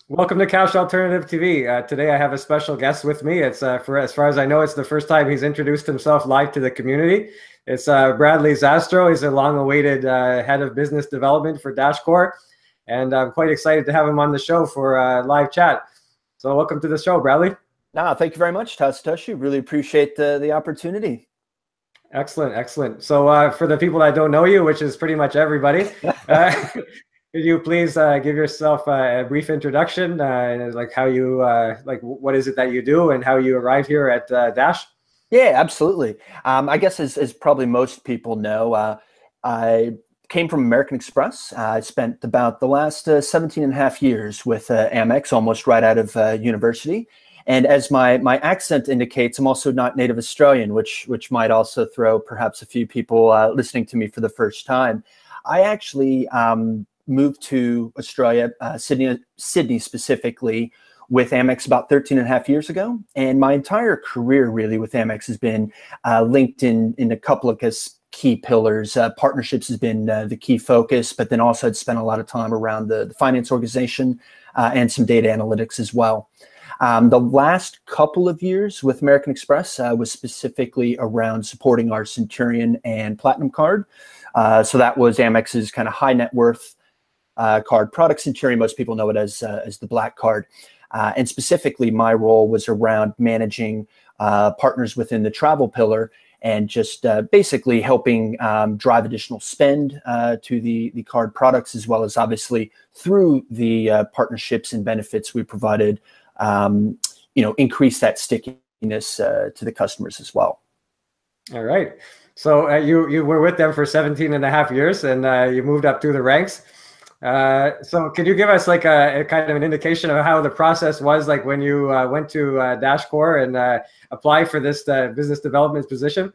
Welcome to Cash Alternative TV. Today I have a special guest with me. It's for as far as I know, it's the first time he's introduced himself live to the community. It's Bradley Zastrow. He's a long-awaited head of business development for Dashcore, and I'm quite excited to have him on the show for live chat. So welcome to the show, Bradley. Thank you very much, Satoshi. Really appreciate the opportunity. Excellent, excellent. So for the people that don't know you, which is pretty much everybody, could you please give yourself a brief introduction, like how you, like what is it that you do and how you arrived here at Dash? Yeah, absolutely. I guess as probably most people know, I came from American Express. I spent about the last 17 and a half years with Amex, almost right out of university. And as my accent indicates, I'm also not native Australian, which might also throw perhaps a few people listening to me for the first time. I actually moved to Australia, Sydney specifically, with Amex about 13 and a half years ago. And my entire career really with Amex has been linked in a couple of key pillars. Partnerships has been the key focus, but then also I'd spent a lot of time around the finance organization and some data analytics as well. The last couple of years with American Express was specifically around supporting our Centurion and Platinum card. So that was Amex's kind of high net worth card product. Centurion, most people know it as the black card. And specifically, my role was around managing partners within the travel pillar and just basically helping drive additional spend to the card products, as well as obviously through the partnerships and benefits we provided, increase that stickiness to the customers as well. All right. So you were with them for 17 and a half years and you moved up through the ranks. So could you give us like a kind of an indication of how the process was like when you went to Dashcore and applied for this business development position?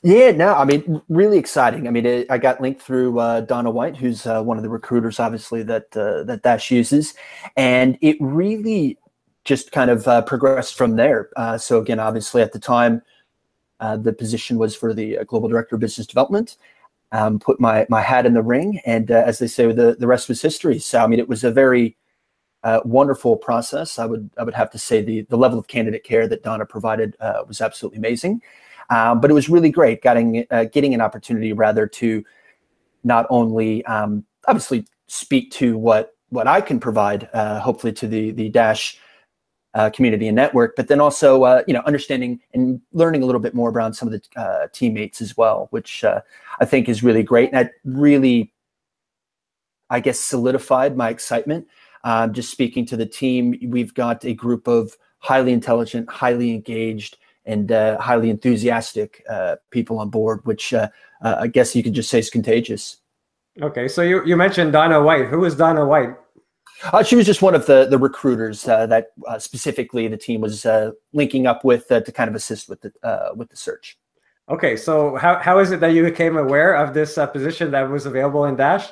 Yeah, no, I mean, really exciting. I mean, I got linked through Donna White, who's one of the recruiters, obviously, that Dash uses. And it really just kind of progressed from there. So again, obviously at the time, the position was for the Global Director of Business Development. Put my hat in the ring, and as they say, the rest was history. So I mean, it was a very wonderful process. I would have to say the level of candidate care that Donna provided was absolutely amazing. But it was really great getting an opportunity rather to not only obviously speak to what I can provide, hopefully to the Dash community and network, but then also understanding and learning a little bit more around some of the teammates as well, which I think is really great. And that really, I guess, solidified my excitement. Just speaking to the team, we've got a group of highly intelligent, highly engaged, and highly enthusiastic people on board, which I guess you could just say is contagious. Okay, so you mentioned Donna White. Who is Donna White? She was just one of the recruiters that specifically the team was linking up with to kind of assist with the search. Okay, so how is it that you became aware of this position that was available in Dash?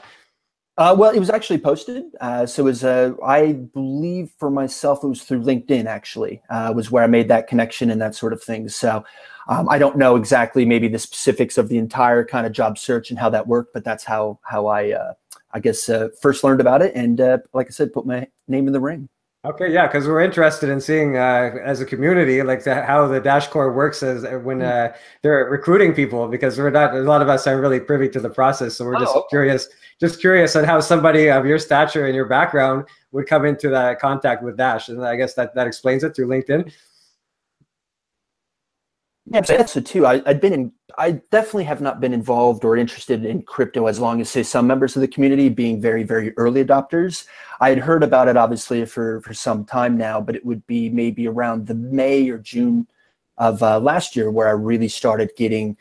Well, it was actually posted. So it was, I believe for myself, it was through LinkedIn actually, was where I made that connection and that sort of thing. So I don't know exactly maybe the specifics of the entire kind of job search and how that worked, but that's how I guess first learned about it. And like I said, put my name in the ring. Okay, yeah, because we're interested in seeing as a community, like how the Dashcore works as when they're recruiting people, because we're not, a lot of us aren't really privy to the process, so we're just curious on how somebody of your stature and your background would come into that contact with Dash, and I guess that explains it through LinkedIn. Yeah, so too. I definitely have not been involved or interested in crypto as long as, say, some members of the community being very, very early adopters. I had heard about it obviously for some time now, but it would be maybe around the May or June of last year where I really started getting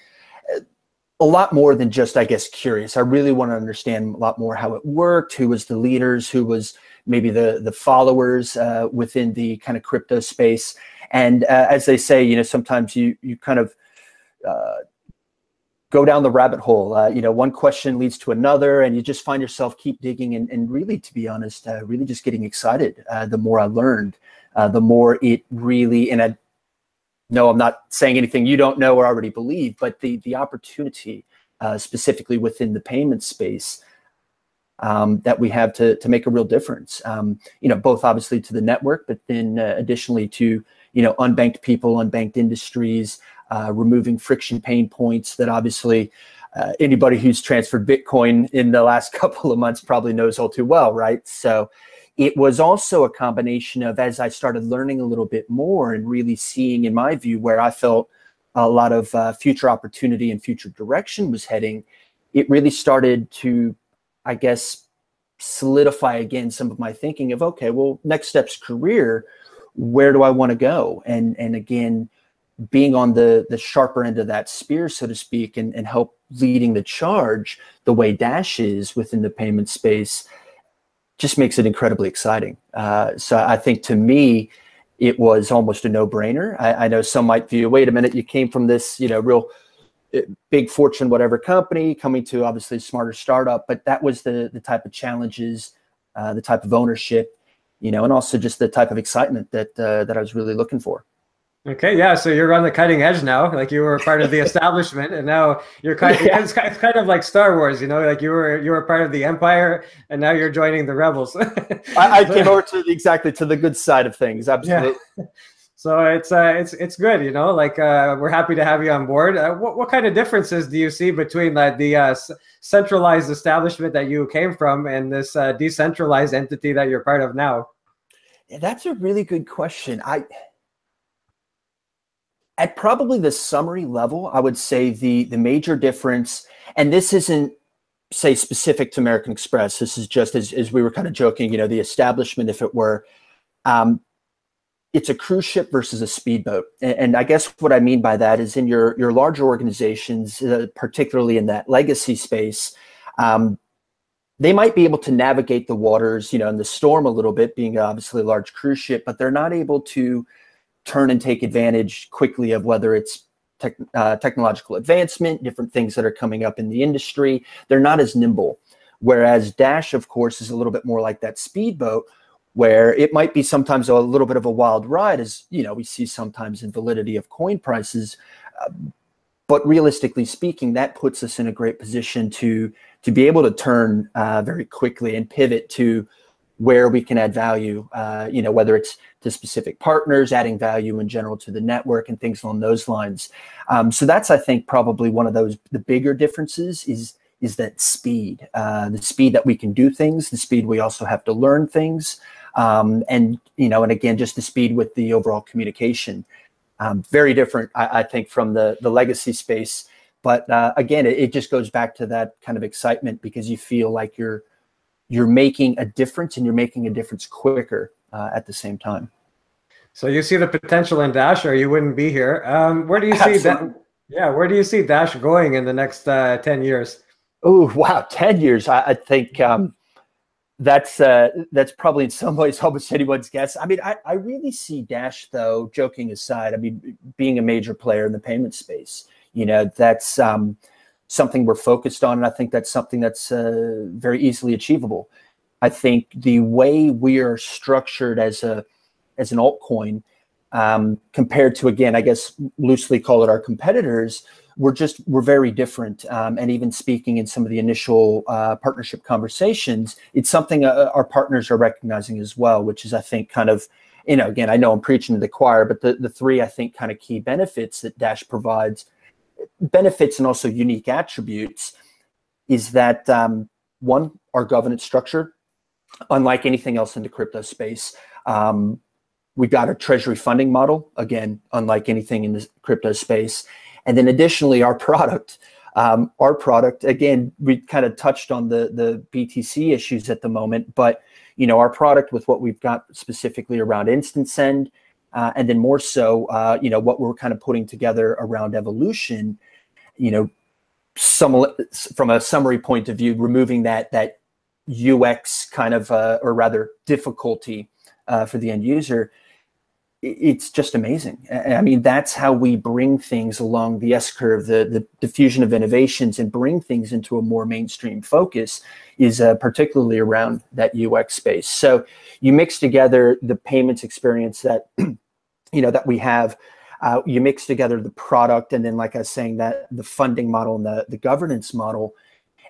a lot more than just, I guess, curious. I really want to understand a lot more how it worked, who was the leaders, who was maybe the followers within the kind of crypto space. And as they say, sometimes you kind of go down the rabbit hole. One question leads to another, and you just find yourself keep digging. And really, to be honest, really just getting excited. The more I learned, the more it really, and no, I'm not saying anything you don't know or already believe, but the opportunity specifically within the payment space that we have to make a real difference. Both obviously to the network, but then additionally to unbanked people, unbanked industries, removing friction pain points that obviously anybody who's transferred Bitcoin in the last couple of months probably knows all too well, right? So it was also a combination of, as I started learning a little bit more and really seeing, in my view, where I felt a lot of future opportunity and future direction was heading, it really started to, I guess, solidify again some of my thinking of, okay, well, next step's career, where do I want to go? And again, being on the sharper end of that spear, so to speak, and help leading the charge the way Dash is within the payment space just makes it incredibly exciting. So I think to me, it was almost a no-brainer. I know some might view, wait a minute, you came from this, real big Fortune whatever company coming to obviously a smarter startup, but that was the type of challenges, the type of ownership, and also just the type of excitement that I was really looking for. Okay, yeah. So you're on the cutting edge now. Like you were part of the establishment, and now you're Yeah. it's kind of like Star Wars, like you were part of the Empire, and now you're joining the rebels. I came over to the good side of things. Absolutely. Yeah. So it's good, Like we're happy to have you on board. What kind of differences do you see between the centralized establishment that you came from and this decentralized entity that you're part of now? Yeah, that's a really good question. At probably the summary level, I would say the major difference, and this isn't, say, specific to American Express. This is just as we were kind of joking, the establishment, if it were, it's a cruise ship versus a speedboat. And I guess what I mean by that is in your larger organizations, particularly in that legacy space, they might be able to navigate the waters, in the storm a little bit, being obviously a large cruise ship, but they're not able to turn and take advantage quickly of whether it's technological advancement, different things that are coming up in the industry. They're not as nimble. Whereas Dash, of course, is a little bit more like that speedboat, where it might be sometimes a little bit of a wild ride, as we see sometimes in validity of coin prices. But realistically speaking, that puts us in a great position to be able to turn very quickly and pivot to where we can add value, whether it's to specific partners, adding value in general to the network and things along those lines. So that's, I think, probably one of the bigger differences is that speed, the speed that we can do things, the speed we also have to learn things, and again, just the speed with the overall communication. Very different, I think, from the legacy space. But again, it just goes back to that kind of excitement because you feel like you're making a difference, and you're making a difference quicker at the same time. So you see the potential in Dash, or you wouldn't be here. Where do you see that? Yeah, where do you see Dash going in the next 10 years? Oh, wow, 10 years. I think that's probably in some ways almost anyone's guess. I mean, I really see Dash, though, joking aside, I mean, being a major player in the payment space. That's something we're focused on, and I think that's something that's very easily achievable. I think the way we are structured as an altcoin, compared to, again, I guess loosely call it our competitors, we're very different. And even speaking in some of the initial partnership conversations, it's something our partners are recognizing as well, which is, I think, kind of, again, I know I'm preaching to the choir, but the three, I think, kind of key benefits that Dash provides, benefits and also unique attributes, is that one, our governance structure, unlike anything else in the crypto space. We've got a treasury funding model, again, unlike anything in the crypto space. And then additionally, our product, again, we kind of touched on the BTC issues at the moment, but our product with what we've got specifically around instant send, and then more so, what we're kind of putting together around evolution, from a summary point of view, removing that UX kind of, or rather difficulty for the end user, it's just amazing. I mean, that's how we bring things along the S-curve, the diffusion of innovations, and bring things into a more mainstream focus is particularly around that UX space. So you mix together the payments experience that, that we have, you mix together the product, and then, like I was saying, that the funding model and the governance model,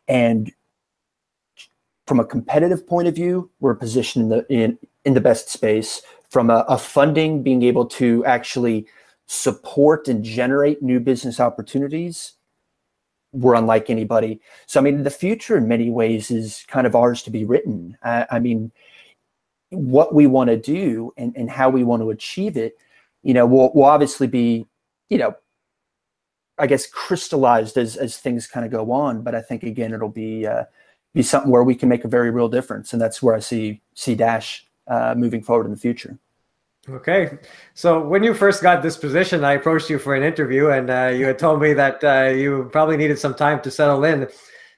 and from a competitive point of view, we're positioned in the best space. From a funding, being able to actually support and generate new business opportunities, we're unlike anybody. So, I mean, the future in many ways is kind of ours to be written. I mean, what we want to do and how we want to achieve it, will obviously be, I guess, crystallized as things kind of go on. But I think, again, it'll be something where we can make a very real difference. And that's where I see Dash moving forward in the future. Okay. So when you first got this position, I approached you for an interview, and you had told me that you probably needed some time to settle in.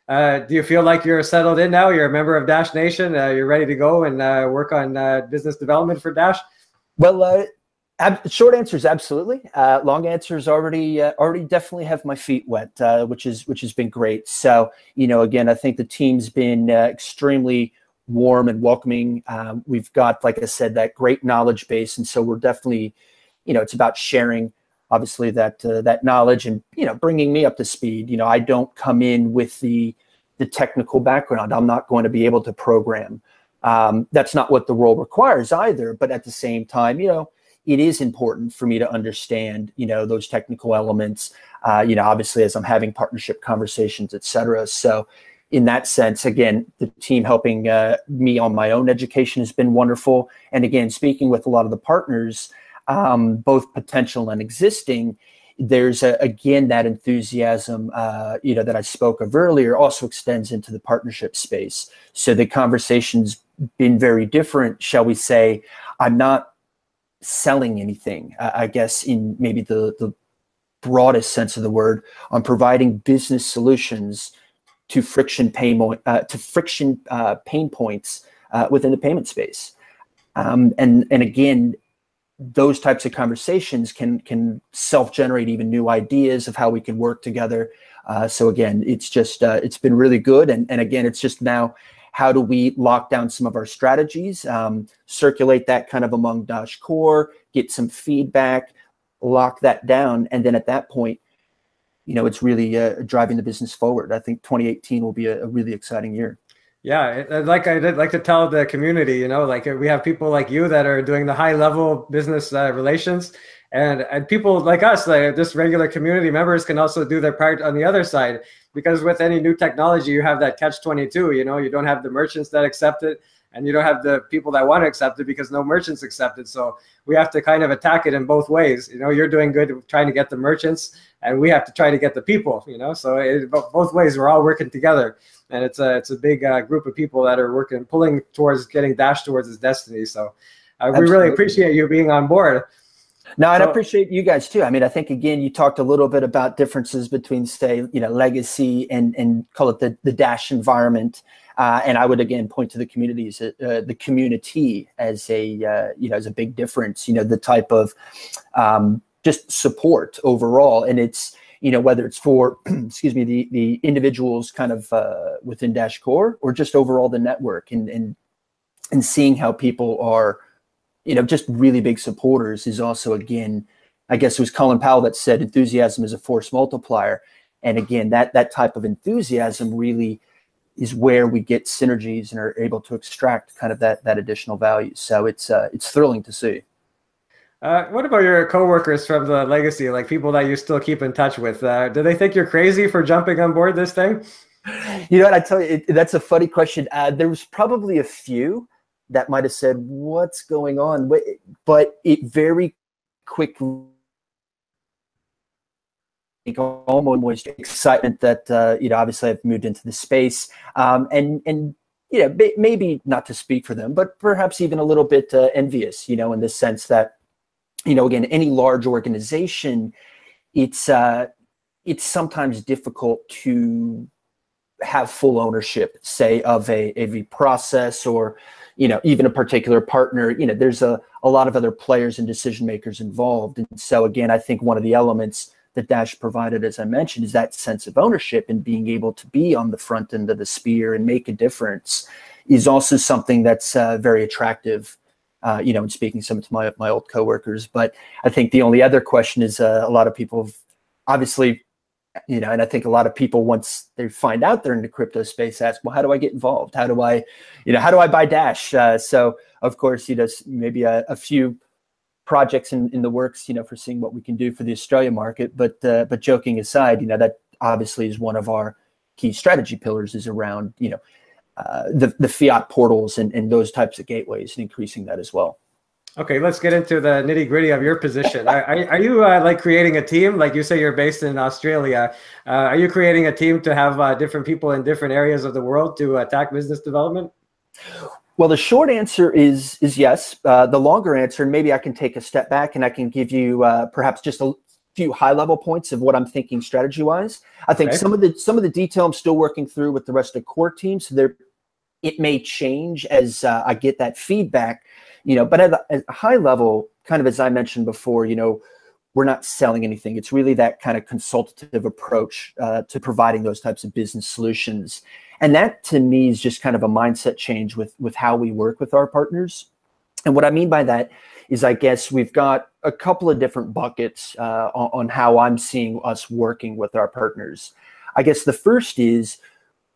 Do you feel like you're settled in now? You're a member of Dash Nation. You're ready to go and work on business development for Dash? Well, short answer is absolutely. Long answer is already definitely have my feet wet, which has been great. So, again, I think the team's been extremely warm and welcoming. We've got, like I said, that great knowledge base, and so we're definitely, it's about sharing, obviously, that knowledge and bringing me up to speed. I don't come in with the technical background. I'm not going to be able to program. That's not what the role requires either. But at the same time, it is important for me to understand, those technical elements. Obviously, as I'm having partnership conversations, et cetera. So, in that sense, again, the team helping me on my own education has been wonderful. And again, speaking with a lot of the partners, both potential and existing, there's again that enthusiasm, that I spoke of earlier, also extends into the partnership space. So the conversation's been very different, shall we say. I'm not selling anything, I guess, in maybe the broadest sense of the word. I'm providing business solutions to friction pain points within the payment space, and again, those types of conversations can self-generate even new ideas of how we can work together. So again, it's just it's been really good, and again, it's just now how do we lock down some of our strategies, circulate that kind of among Dash Core, get some feedback, lock that down, and then at that point, it's really driving the business forward. I think 2018 will be a really exciting year. Yeah, like I did like to tell the community, like we have people like you that are doing the high level business relations, and people like us, like just regular community members, can also do their part on the other side. Because with any new technology, you have that catch-22. You don't have the merchants that accept it, and you don't have the people that want to accept it because no merchants accept it. So we have to kind of attack it in both ways. You're doing good trying to get the merchants, and we have to try to get the people. So both ways, we're all working together, and it's a big group of people that are pulling towards getting Dash towards its destiny. So we really appreciate you being on board. No, and I appreciate you guys too. I mean, I think, again, you talked a little bit about differences between, say, legacy and call it the Dash environment. And I would, again, point to the community as a big difference, the type of just support overall. And it's, whether it's for, excuse me, the individuals kind of within Dash Core, or just overall the network, and seeing how people are, just really big supporters is also, again, I guess it was Colin Powell that said enthusiasm is a force multiplier. And again, that type of enthusiasm really is where we get synergies and are able to extract kind of that additional value. So it's thrilling to see. What about your coworkers from the legacy, like people that you still keep in touch with? Do they think you're crazy for jumping on board this thing? You know what, I tell you, that's a funny question. There was probably a few that might have said, "What's going on?" But it very quickly, almost excitement that obviously I've moved into the space, and maybe not to speak for them, but perhaps even a little bit envious, in the sense that, again, any large organization, it's sometimes difficult to have full ownership, say, of a process, or even a particular partner. There's a lot of other players and decision makers involved. And so, again, I think one of the elements that Dash provided, as I mentioned, is that sense of ownership, and being able to be on the front end of the spear and make a difference is also something that's very attractive, and speaking some to my old coworkers. But I think the only other question is, a lot of people have obviously And I think a lot of people, once they find out they're in the crypto space, ask, well, how do I get involved? How do I buy Dash? So of course, maybe a few projects in the works, for seeing what we can do for the Australia market. But joking aside, that obviously is one of our key strategy pillars, is around, the fiat portals and those types of gateways, and increasing that as well. Okay, let's get into the nitty gritty of your position. Are you like creating a team? Like you say, you're based in Australia. Are you creating a team to have different people in different areas of the world to attack business development? Well, the short answer is yes. The longer answer, and maybe I can take a step back and I can give you perhaps just a few high level points of what I'm thinking strategy wise. I think some of the detail I'm still working through with the rest of the core team, so it may change as I get that feedback. But at a high level, kind of as I mentioned before, we're not selling anything. It's really that kind of consultative approach to providing those types of business solutions. And that to me is just kind of a mindset change with how we work with our partners. And what I mean by that is, I guess we've got a couple of different buckets on how I'm seeing us working with our partners. I guess the first is,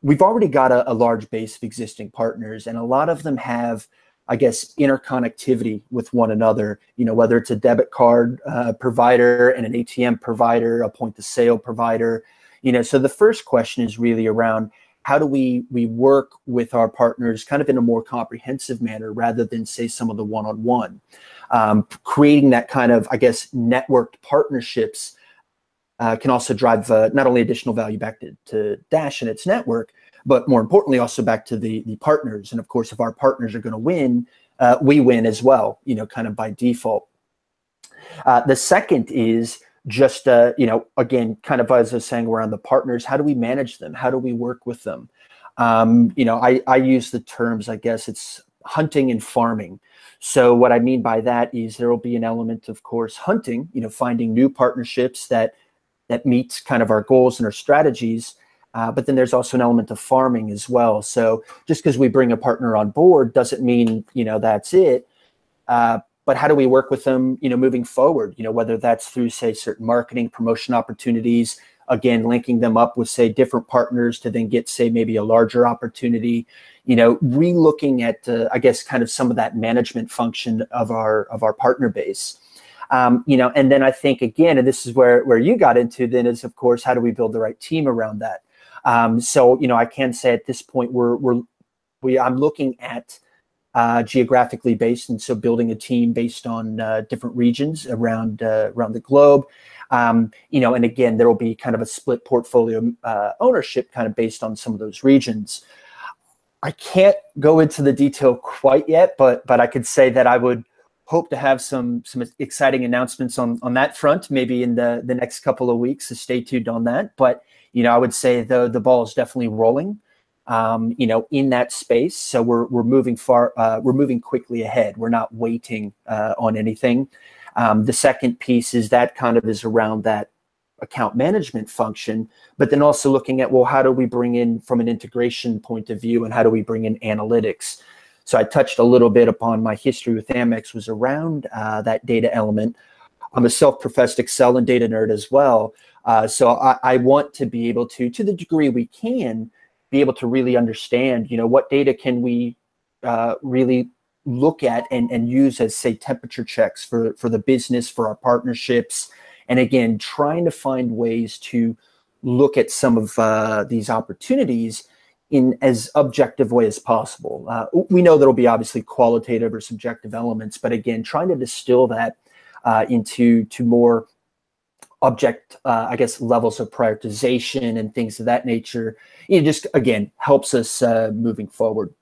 we've already got a large base of existing partners, and a lot of them have, I guess, interconnectivity with one another, whether it's a debit card provider and an ATM provider, a point of sale provider. So the first question is really around, how do we work with our partners kind of in a more comprehensive manner, rather than say some of the one-on-one, creating that kind of, I guess, networked partnerships can also drive not only additional value back to Dash and its network, but more importantly, also back to the partners. And of course, if our partners are going to win, we win as well, kind of by default. The second is just, again, kind of as I was saying around the partners, how do we manage them? How do we work with them? I use the terms, I guess it's hunting and farming. So what I mean by that is, there will be an element, of course, hunting, finding new partnerships that meets kind of our goals and our strategies. But then there's also an element of farming as well. So just because we bring a partner on board doesn't mean, that's it. But how do we work with them, moving forward, whether that's through, say, certain marketing promotion opportunities, again, linking them up with, say, different partners to then get, say, maybe a larger opportunity, re-looking at, I guess, kind of some of that management function of our partner base. And then I think, again, and this is where you got into then, is, of course, how do we build the right team around that? So, I can say at this point, I'm looking at geographically based, and so building a team based on different regions around the globe. And again, there will be kind of a split portfolio ownership, kind of based on some of those regions. I can't go into the detail quite yet, but I could say that I would hope to have some exciting announcements on that front, maybe in the next couple of weeks. So stay tuned on that. But I would say the ball is definitely rolling, in that space. So we're moving we're moving quickly ahead. We're not waiting on anything. The second piece is that kind of is around that account management function, but then also looking at, well, how do we bring in from an integration point of view, and how do we bring in analytics? So I touched a little bit upon my history with Amex was around that data element. I'm a self-professed Excel and data nerd as well. So I want to be able to the degree we can, be able to really understand, what data can we really look at and use as, say, temperature checks for the business, for our partnerships. And again, trying to find ways to look at some of these opportunities in as objective way as possible. We know there'll be obviously qualitative or subjective elements, but again, trying to distill that into more object, I guess, levels of prioritization and things of that nature. It just, again, helps us moving forward.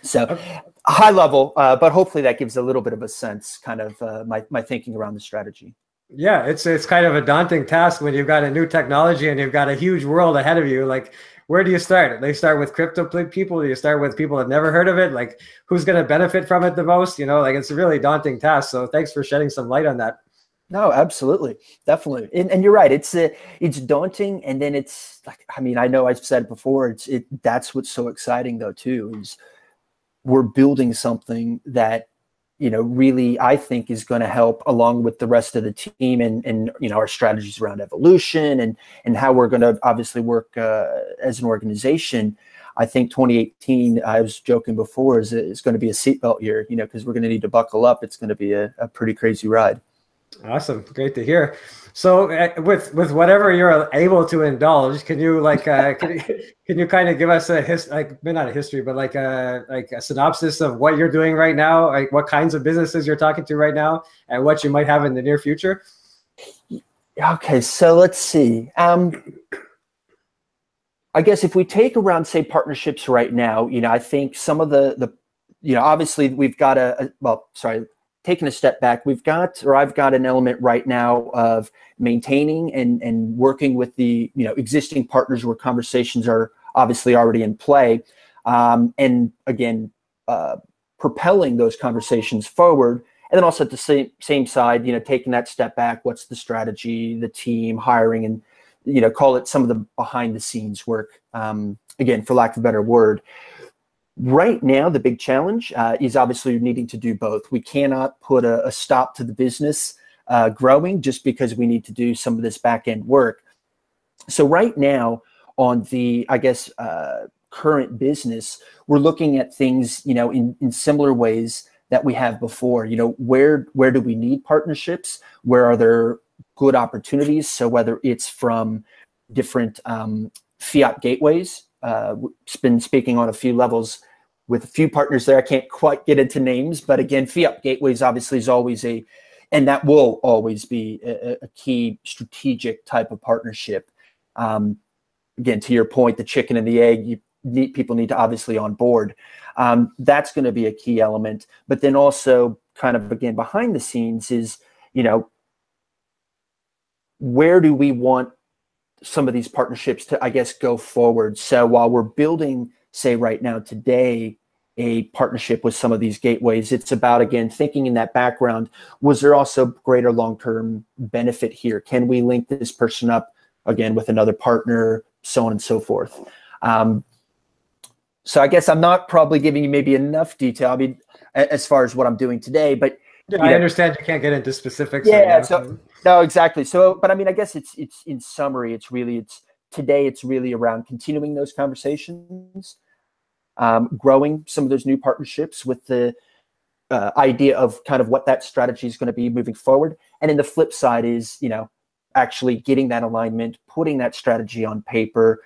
So high level, but hopefully that gives a little bit of a sense, kind of my thinking around the strategy. Yeah, it's kind of a daunting task when you've got a new technology and you've got a huge world ahead of you. Like, where do you start? They start with crypto people. Do you start with people that never heard of it? Like, who's going to benefit from it the most? Like, it's a really daunting task. So thanks for shedding some light on that. No, absolutely. Definitely. And you're right. It's daunting. And then it's like, I mean, I know I've said it before, that's what's so exciting though, too, is we're building something that really, I think, is going to help along with the rest of the team and our strategies around evolution and how we're going to obviously work as an organization. I think 2018, I was joking before, is going to be a seatbelt year, because we're going to need to buckle up. It's going to be a pretty crazy ride. Awesome. Great to hear. So with whatever you're able to indulge, can you can you kind of give us not a history, but like a synopsis of what you're doing right now, like what kinds of businesses you're talking to right now and what you might have in the near future? Okay, so let's see. I guess if we take around, say, partnerships right now, I think some of the obviously we've got taking a step back, I've got an element right now of maintaining and working with the existing partners where conversations are obviously already in play, and again propelling those conversations forward. And then also at the same side, taking that step back, what's the strategy, the team, hiring, and call it some of the behind the scenes work, again, for lack of a better word. Right now, the big challenge is obviously needing to do both. We cannot put a stop to the business growing just because we need to do some of this back end work. So right now on the, I guess, current business, we're looking at things, in similar ways that we have before. Where do we need partnerships? Where are there good opportunities? So whether it's from different fiat gateways, been speaking on a few levels with a few partners there. I can't quite get into names, but again, fiat gateways obviously is always and that will always be a key strategic type of partnership. Again, to your point, the chicken and the egg, people need to obviously on board. That's going to be a key element. But then also kind of, again, behind the scenes is, where do we want some of these partnerships to, I guess, go forward? So while we're building, say right now today, a partnership with some of these gateways, it's about, again, thinking in that background, was there also greater long-term benefit here? Can we link this person up again with another partner, so on and so forth? So I guess I'm not probably giving you maybe enough detail, I mean, as far as what I'm doing today, but yeah, I understand you can't get into specifics. Yeah, so no, exactly. So, but I mean, I guess it's in summary, today it's really around continuing those conversations, growing some of those new partnerships with the idea of kind of what that strategy is going to be moving forward. And then the flip side is, actually getting that alignment, putting that strategy on paper,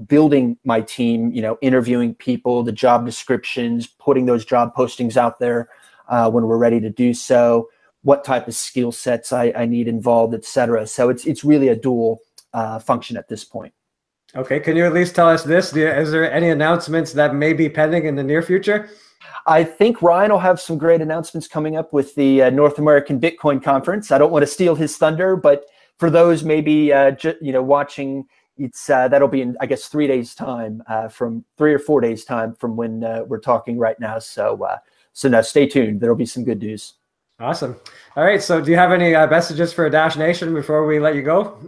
building my team, interviewing people, the job descriptions, putting those job postings out there when we're ready to do so, what type of skill sets I need involved, et cetera. So it's really a dual function at this point. Okay, can you at least tell us this? Is there any announcements that may be pending in the near future? I think Ryan will have some great announcements coming up with the North American Bitcoin Conference. I don't want to steal his thunder, but for those maybe watching, it's that'll be in, I guess, 3 days time, from 3 or 4 days time from when we're talking right now. So now stay tuned. There'll be some good news. Awesome. All right. So do you have any messages for Dash Nation before we let you go?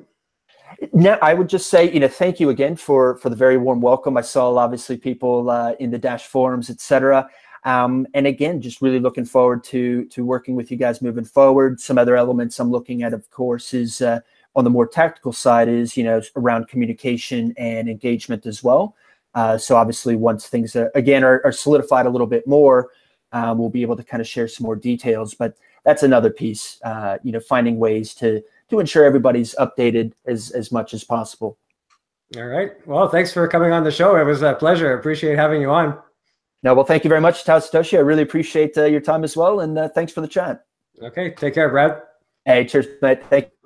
No, I would just say, thank you again for the very warm welcome. I saw obviously people in the Dash forums, et cetera. And again, just really looking forward to working with you guys moving forward. Some other elements I'm looking at, of course, is on the more tactical side is, around communication and engagement as well. So obviously once things again are solidified a little bit more, we'll be able to kind of share some more details, but that's another piece, finding ways to ensure everybody's updated as much as possible. All right. Well, thanks for coming on the show. It was a pleasure. Appreciate having you on. No, well, thank you very much, Tao Satoshi. I really appreciate your time as well. And thanks for the chat. Okay. Take care, Brad. Hey, cheers, mate. Thank you.